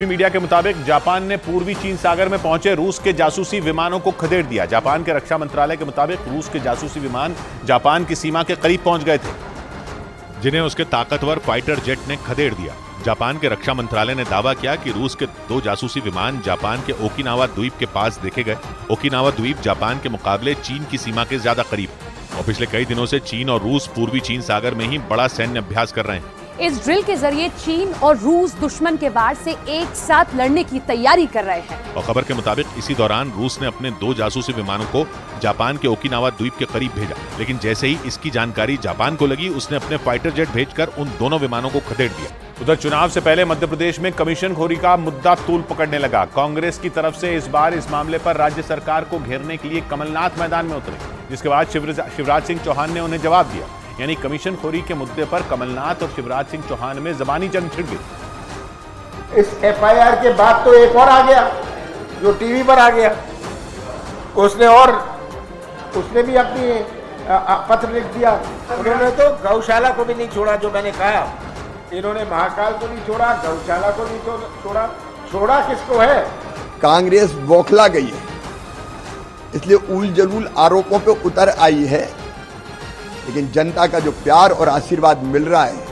Media के मुताबिक Japan ने पूर्वी चीन सागर में पहुंचे रूस के जासूसी विमानों को खदेड़ दिया। जापान के रक्षा मंत्रालय के मुताबिक रूस के जासूसी विमान जापान की सीमा के करीब पहुंच गए थे, जिन्हें उसके ताकतवर फाइटर जेट ने खदेड़ दिया। जापान के रक्षा मंत्रालय ने दावा किया कि रूस के 2 जासूसी विमान जापान के ओकिनावा द्वीप के पास देखे गए। ओकिनावा द्वीप जापान के मुकाबले चीन की सीमा के ज्यादा करीब और पिछले कई दिनों से चीन और रूस पूर्वी चीन सागर में ही बड़ा सैन्य अभ्यास कर रहे हैं। इस ड्रिल के जरिए चीन और रूस दुश्मन के वार से एक साथ लड़ने की तैयारी कर रहे हैं। और खबर के मुताबिक इसी दौरान रूस ने अपने 2 जासूसी विमानों को जापान के ओकिनावा द्वीप के करीब भेजा, लेकिन जैसे ही इसकी जानकारी जापान को लगी, उसने अपने फाइटर जेट भेजकर उन दोनों विमानों को खदेड़ दिया। उधर चुनाव से पहले मध्य प्रदेश में कमीशनखोरी का मुद्दा तूल पकड़ने लगा। कांग्रेस की तरफ से इस बार इस मामले पर राज्य सरकार को घेरने के लिए कमलनाथ मैदान में उतरे, जिसके बाद शिवराज सिंह चौहान ने उन्हें जवाब दिया। यानी कमीशनखोरी के मुद्दे पर कमलनाथ और शिवराज सिंह चौहान में जबानी जंग छिड़ गई। इस एफआईआर के बाद तो एक और आ गया जो टीवी पर आ गया, उसने भी अपनी पत्र लिख दिया। उन्होंने तो गौशाला को भी नहीं छोड़ा, जो मैंने कहा। इन्होंने महाकाल को नहीं छोड़ा, गौशाला को नहीं छोड़ा किसको है? कांग्रेस बौखला गई है, इसलिए उल जलूल आरोपों पे उतर आई है, लेकिन जनता का जो प्यार और आशीर्वाद मिल रहा है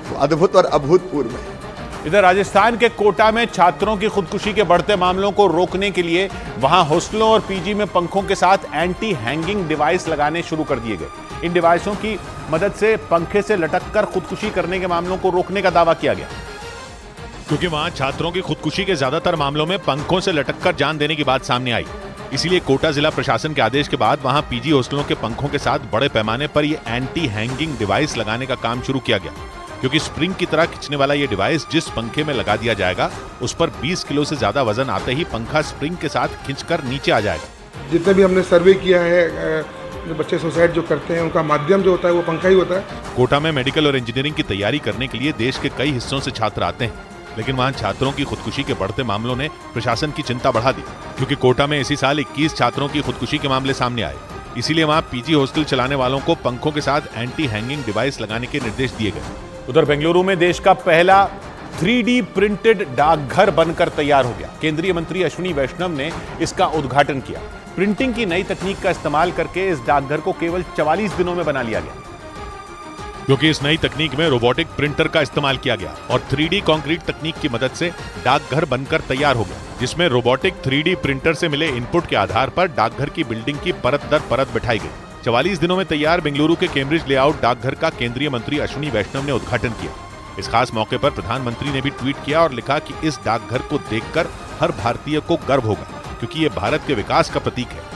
वो अद्भुत और अभूतपूर्व है। इधर राजस्थान के कोटा में छात्रों की खुदकुशी के बढ़ते मामलों को रोकने के लिए वहां हॉस्टलों और पीजी में पंखों के साथ एंटी हैंगिंग डिवाइस लगाने शुरू कर दिए गए। इन डिवाइसों की मदद से पंखे से लटककर खुदकुशी करने के मामलों को रोकने का दावा किया गया, क्योंकि वहां छात्रों की खुदकुशी के ज्यादातर मामलों में पंखों से लटककर जान देने की बात सामने आई। इसीलिए कोटा जिला प्रशासन के आदेश के बाद वहां पीजी हॉस्टलों के पंखों के साथ बड़े पैमाने पर ये एंटी हैंगिंग डिवाइस लगाने का काम शुरू किया गया, क्योंकि स्प्रिंग की तरह खींचने वाला ये डिवाइस जिस पंखे में लगा दिया जाएगा, उस पर 20 किलो से ज्यादा वजन आते ही पंखा स्प्रिंग के साथ खींचकर नीचे आ जाएगा। जितने भी हमने सर्वे किया है, जो बच्चे सुसाइड जो करते हैं, उनका माध्यम जो होता है वो पंखा ही होता है। कोटा में मेडिकल और इंजीनियरिंग की तैयारी करने के लिए देश के कई हिस्सों से छात्र आते हैं, लेकिन वहां छात्रों की खुदकुशी के बढ़ते मामलों ने प्रशासन की चिंता बढ़ा दी, क्योंकि कोटा में इसी साल 21 छात्रों की खुदकुशी के मामले सामने आए। इसीलिए वहां पीजी हॉस्टल चलाने वालों को पंखों के साथ एंटी हैंगिंग डिवाइस लगाने के निर्देश दिए गए। उधर बेंगलुरु में देश का पहला 3D प्रिंटेड डाकघर बनकर तैयार हो गया। केंद्रीय मंत्री अश्विनी वैष्णव ने इसका उद्घाटन किया। प्रिंटिंग की नई तकनीक का इस्तेमाल करके इस डाकघर को केवल 44 दिनों में बना लिया गया, क्योंकि इस नई तकनीक में रोबोटिक प्रिंटर का इस्तेमाल किया गया और 3D कंक्रीट तकनीक की मदद से डाकघर बनकर तैयार हो गया, जिसमें रोबोटिक 3D प्रिंटर से मिले इनपुट के आधार पर डाकघर की बिल्डिंग की परत दर परत बिठाई गई। 44 दिनों में तैयार बेंगलुरु के कैम्ब्रिज लेआउट डाकघर का केंद्रीय मंत्री अश्विनी वैष्णव ने उद्घाटन किया। इस खास मौके पर प्रधानमंत्री ने भी ट्वीट किया और लिखा कि इस डाकघर को देखकर हर भारतीय को गर्व होगा, क्योंकि ये भारत के विकास का प्रतीक है।